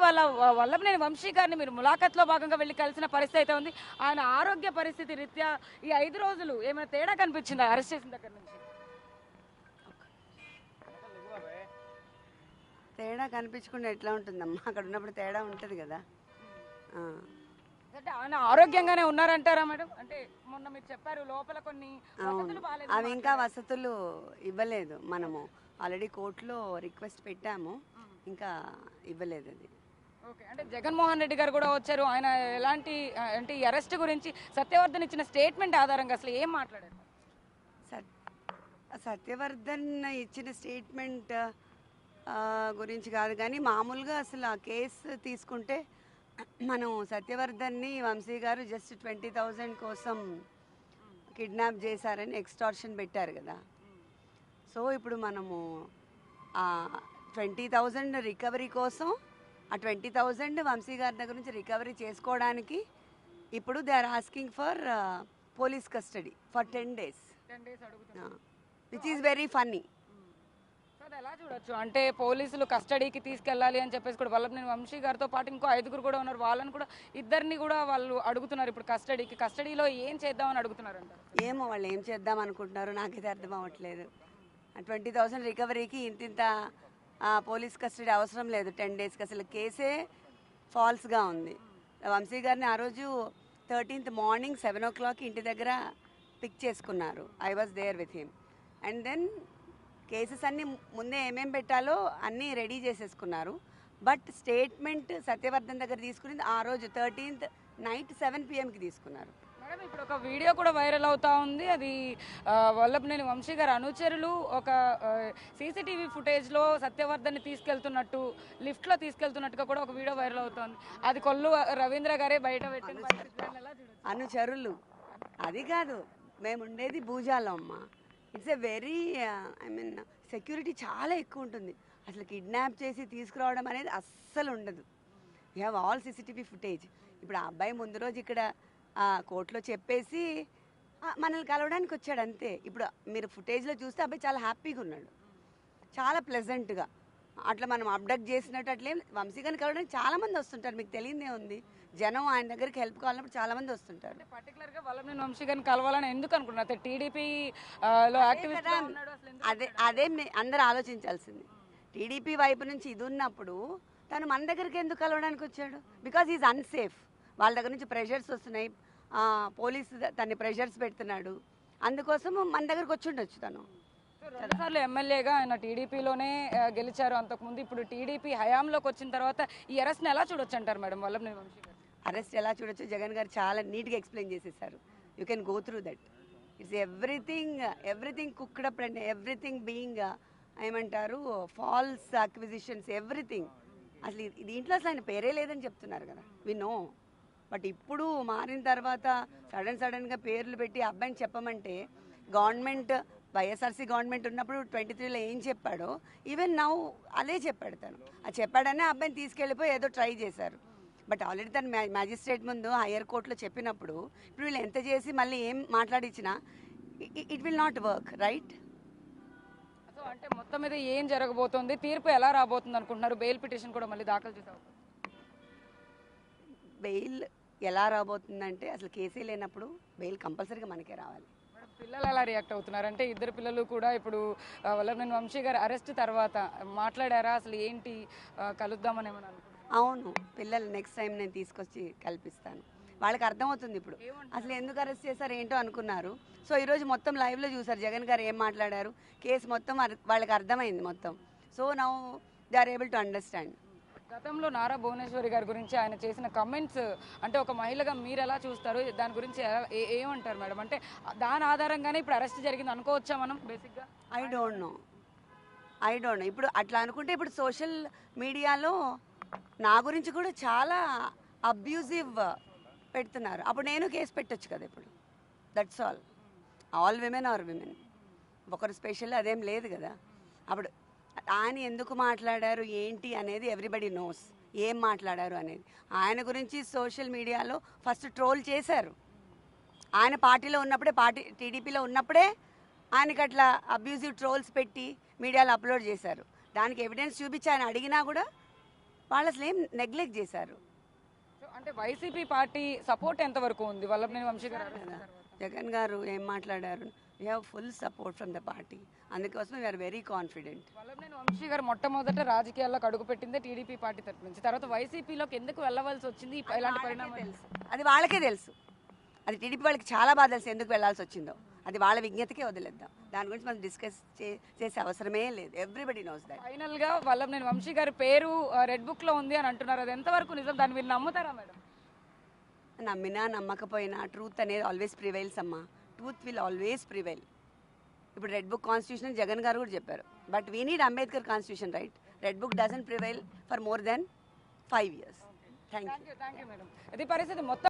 వాళ్ళ వల్లభనేని వంశీ గారిని మీరు ములాఖత్లో భాగంగా వెళ్ళి కలిసిన పరిస్థితి అయితే ఉంది. ఆయన ఆరోగ్య పరిస్థితి రీత్యా ఈ 5 రోజులు ఏమైనా తేడా కనిపించిందా అరెస్ట్ చేసిన దగ్గర నుంచి? తేడా కనిపించకుండా ఎట్లా ఉంటుందమ్మా? అక్కడ ఉన్నప్పుడు తేడా ఉంటుంది కదా. అంటే ఆయన ఆరోగ్యంగానే ఉన్నారంటారా మేడం? అంటే మొన్న మీరు చెప్పారు లోపల కొన్ని వసతులు బాలేదు. అవి ఇంకా వసతులు ఇవ్వలేదు. మనము ఆల్రెడీ కోర్టులో రిక్వెస్ట్ పెట్టాము, ఇంకా ఇవ్వలేదు అది. ఓకే, అంటే జగన్మోహన్ రెడ్డి గారు కూడా వచ్చారు. ఆయన ఎలాంటి అంటే ఈ అరెస్ట్ గురించి సత్యవర్ధన్ ఇచ్చిన స్టేట్మెంట్ ఆధారంగా అసలు ఏం మాట్లాడారు? సత్యవర్ధన్ ఇచ్చిన స్టేట్మెంట్ గురించి కాదు, కానీ మామూలుగా అసలు ఆ కేసు తీసుకుంటే మనం సత్యవర్ధన్ని వంశీ గారు జస్ట్ 20,000 కోసం కిడ్నాప్ చేశారని ఎక్స్టార్షన్ పెట్టారు కదా. సో ఇప్పుడు మనము ఆ 20,000 రికవరీ కోసం ఆ 20,000 వంశీ గారి దగ్గర నుంచి రికవరీ చేసుకోవడానికి ఇప్పుడు they are asking for police custody for 10 days, which is very funny. ఎలా చూడొచ్చు అంటే పోలీసులు కస్టడీకి తీసుకెళ్ళాలి అని చెప్పేసి కూడా వల్లభనేని వంశీ గారితో పాటు ఇంకో 5గురు కూడా ఉన్నారు. వాళ్ళని కూడా ఇద్దరిని కూడా వాళ్ళు అడుగుతున్నారు ఇప్పుడు కస్టడీలో ఏం చేద్దామని అడుగుతున్నారు అంటారు. ఏమో వాళ్ళు ఏం చేద్దాం అనుకుంటున్నారు, నాకైతే అర్థం అవ్వట్లేదు. 20,000 రికవరీకి ఇంత పోలీస్ కస్టడీ అవసరం లేదు 10 daysకి. అసలు కేసే ఫాల్స్గా ఉంది. వంశీ గారిని ఆ రోజు 13th మార్నింగ్ 7 o'clock ఇంటి దగ్గర పిక్ చేసుకున్నారు. I was there with him. And then cases అన్నీ ముందే ఏమేం పెట్టాలో అన్నీ రెడీ చేసేసుకున్నారు. బట్ స్టేట్మెంట్ సత్యవర్ధన్ దగ్గర తీసుకుని ఆ రోజు 13th నైట్ 7 PM తీసుకున్నారు. మేడం ఇప్పుడు ఒక వీడియో కూడా వైరల్ అవుతా ఉంది. అది వల్లభనేని వంశీ గారి అనుచరులు ఒక సీసీటీవీ ఫుటేజ్లో సత్యవర్ధన్ని తీసుకెళ్తున్నట్టు లిఫ్ట్లో తీసుకెళ్తున్నట్టుగా కూడా ఒక వీడియో వైరల్ అవుతుంది. అది కొల్లు రవీంద్ర గారే బయట పెట్టిన అనుచరులు అది కాదు, మేము ఉండేది భూజాలం అమ్మ. ఇట్స్ ఎ వెరీ సెక్యూరిటీ చాలా ఎక్కువ ఉంటుంది. అసలు కిడ్నాప్ చేసి తీసుకురావడం అనేది అస్సలు ఉండదు. You have all CCTV footage. ఇప్పుడు ఆ అబ్బాయి ముందు రోజు ఇక్కడ కోర్టులో చెప్పేసి మనల్ని కలవడానికి వచ్చాడు అంతే. ఇప్పుడు మీరు ఫుటేజ్లో చూస్తే అబ్బాయి చాలా హ్యాపీగా ఉన్నాడు, చాలా ప్లెజెంట్గా. అట్లా మనం అబ్డక్ట్ చేసినట్టు అట్లేం. వంశీ గారిని కలవడానికి చాలామంది వస్తుంటారు, మీకు తెలియదే ఉంది. జనం ఆయన దగ్గరికి హెల్ప్ కావాలన్నప్పుడు చాలామంది వస్తుంటారు. పర్టికులర్గా వల్లభనేని వంశీ గారిని కలవాలని ఎందుకు అనుకున్నారు? టీడీపీ అదే అందరూ ఆలోచించాల్సింది. టీడీపీ వైపు నుంచి ఇది ఉన్నప్పుడు తను మన దగ్గరికి ఎందుకు కలవడానికి వచ్చాడు? Because is unsafe. వాళ్ళ దగ్గర నుంచి ప్రెషర్స్ వస్తున్నాయి, పోలీసు తన్ని ప్రెషర్స్ పెడుతున్నాడు, అందుకోసం మన దగ్గరకు వచ్చి ఉండొచ్చు. తను 2 సార్లు ఎమ్మెల్యేగా ఆయన టీడీపీలోనే గెలిచారు అంతకుముందు. ఇప్పుడు టీడీపీ హయాంలోకి వచ్చిన తర్వాత ఈ అరెస్ట్ని ఎలా చూడొచ్చు అంటారు మేడం వల్లభనేని వంశీ గారు? అరెస్ట్ ఎలా చూడొచ్చు జగన్ గారు చాలా నీట్గా ఎక్స్ప్లెయిన్ చేసేసారు. You can go through that. It's everything cooked up and everything being ఏమంటారు ఫాల్స్ అక్విజిషన్స్ ఎవ్రీథింగ్. అసలు దీంట్లో అసలు ఆయన పేరే లేదని చెప్తున్నారు కదా, వి నో. బట్ ఇప్పుడు మారిన తర్వాత సడన్గా పేర్లు పెట్టి అబ్బాయిని చెప్పమంటే గవర్నమెంట్ వైఎస్ఆర్సీ గవర్నమెంట్ ఉన్నప్పుడు 23లో ఏం చెప్పాడో ఈవెన్ నౌ అదే చెప్పాడు తను. అది చెప్పాడనే అబ్బాయిని తీసుకెళ్ళిపోయి ఏదో ట్రై చేశారు. బట్ ఆల్రెడీ తను మ్యాజిస్ట్రేట్ ముందు హయ్యర్ కోర్టులో చెప్పినప్పుడు ఇప్పుడు వీళ్ళు ఎంత చేసి మళ్ళీ ఏం మాట్లాడించినా it will not work, right? So అంటే మొత్తం మీద ఏం జరగబోతోంది, తీర్పు ఎలా రాబోతుంది అనుకుంటున్నారు? బెయిల్ పిటిషన్ కూడా మళ్ళీ దాఖలు చేశారు. బెయిల్ ఎలా రాబోతుందంటే అసలు కేసే లేనప్పుడు బెయిల్ కంపల్సరీగా మనకే రావాలి. పిల్లలు ఎలా రియాక్ట్ అవుతున్నారు? అంటే ఇద్దరు పిల్లలు కూడా ఇప్పుడు వల్లభనేని వంశీ గారు అరెస్ట్ తర్వాత మాట్లాడారా? అసలు ఏంటి కలుద్దామని ఏమని అనుకుంటున్నారు? అవును, పిల్లలు నెక్స్ట్ టైం నేను తీసుకొచ్చి కల్పిస్తాను. వాళ్ళకి అర్థమవుతుంది ఇప్పుడు అసలు ఎందుకు అరెస్ట్ చేశారు ఏంటో అనుకున్నారు. సో ఈరోజు మొత్తం లైవ్లో చూసారు జగన్ గారు ఏం మాట్లాడారు, కేసు మొత్తం వాళ్ళకి అర్థమైంది మొత్తం. So now they are able to understand. గతంలో నారా భువనేశ్వరి గారి గురించి ఆయన చేసిన కమెంట్స్ అంటే ఒక మహిళగా మీరు ఎలా చూస్తారు? దాని గురించి ఏమంటారు మేడం? అంటే దాని ఆధారంగానే ఇప్పుడు అరెస్ట్ జరిగింది అనుకోవచ్చా మనం బేసిక్గా? I don't know. ఇప్పుడు అట్లా అనుకుంటే ఇప్పుడు సోషల్ మీడియాలో నా గురించి కూడా చాలా అబ్యూజివ్ పెడుతున్నారు. అప్పుడు నేను కేసు పెట్టొచ్చు కదా. ఇప్పుడు that's all women are women, ఒకరు స్పెషల్ అదేం లేదు కదా. అప్పుడు ఆయన ఎందుకు మాట్లాడారు ఏంటి అనేది ఎవ్రీబడి నోస్. ఏం మాట్లాడారు అనేది ఆయన గురించి సోషల్ మీడియాలో ఫస్ట్ ట్రోల్ చేశారు. ఆయన పార్టీలో ఉన్నప్పుడే, టీడీపీలో ఉన్నప్పుడే ఆయనకి అట్లా అబ్యూజివ్ ట్రోల్స్ పెట్టి మీడియాలో అప్లోడ్ చేశారు. దానికి ఎవిడెన్స్ చూపించి ఆయన అడిగినా కూడా వాళ్ళు అసలు ఏం నెగ్లెక్ట్ చేశారు సో అంటే వైసీపీ పార్టీ సపోర్ట్ ఎంతవరకు ఉంది వల్లభనేని వంశీ గారు arrest కదా. తర్వాత? జగన్ గారు ఏం మాట్లాడారు, we have full support from the party, అందుకోసం we are very confident. Vallabhaneni Vamshi గారు మొట్టమొదట రాజకీయాల్లోకి అడుగుపెట్టిందే టీడీపీ పార్టీ తరపు నుంచి, తర్వాత వైసీపీలోకి ఎందుకు వెళ్ళవలసి వచ్చింది ఇలాంటి పరిణామాలు? అది వాళ్ళకే తెలుసు, అది టీడీపీ వాళ్ళకి చాలా బాగా తెలుసు ఎందుకు వెళ్ళాల్సి వచ్చిందో. అది వాళ్ళ విజ్ఞతకే వదిలేద్దాం, దాని గురించి మనం డిస్కస్ చేసే అవసరమే లేదు. Everybody knows that. ఫైనల్ గా వల్లభనేని వంశీ గారి పేరు రెడ్ బుక్ లో ఉంది అని అంటున్నారు, అది ఎంతవరకు నిజం? దాన్ని మీరు నమ్ముతారా మేడం? నమ్మినా నమ్మకపోయినా ట్రూత్ అనేది ఆల్వేస్ ప్రివైల్స్ అమ్మా. Truth will always prevail. ఇప్పుడు రెడ్ బుక్ కాన్స్టిట్యూషన్ జగన్ గారు కూడా చెప్పారు, but we need Ambedkar constitution, right? Red book doesn't prevail for more than 5 years. Thank you. Thank you madam. ఇది పరిస్థితి మొత్తం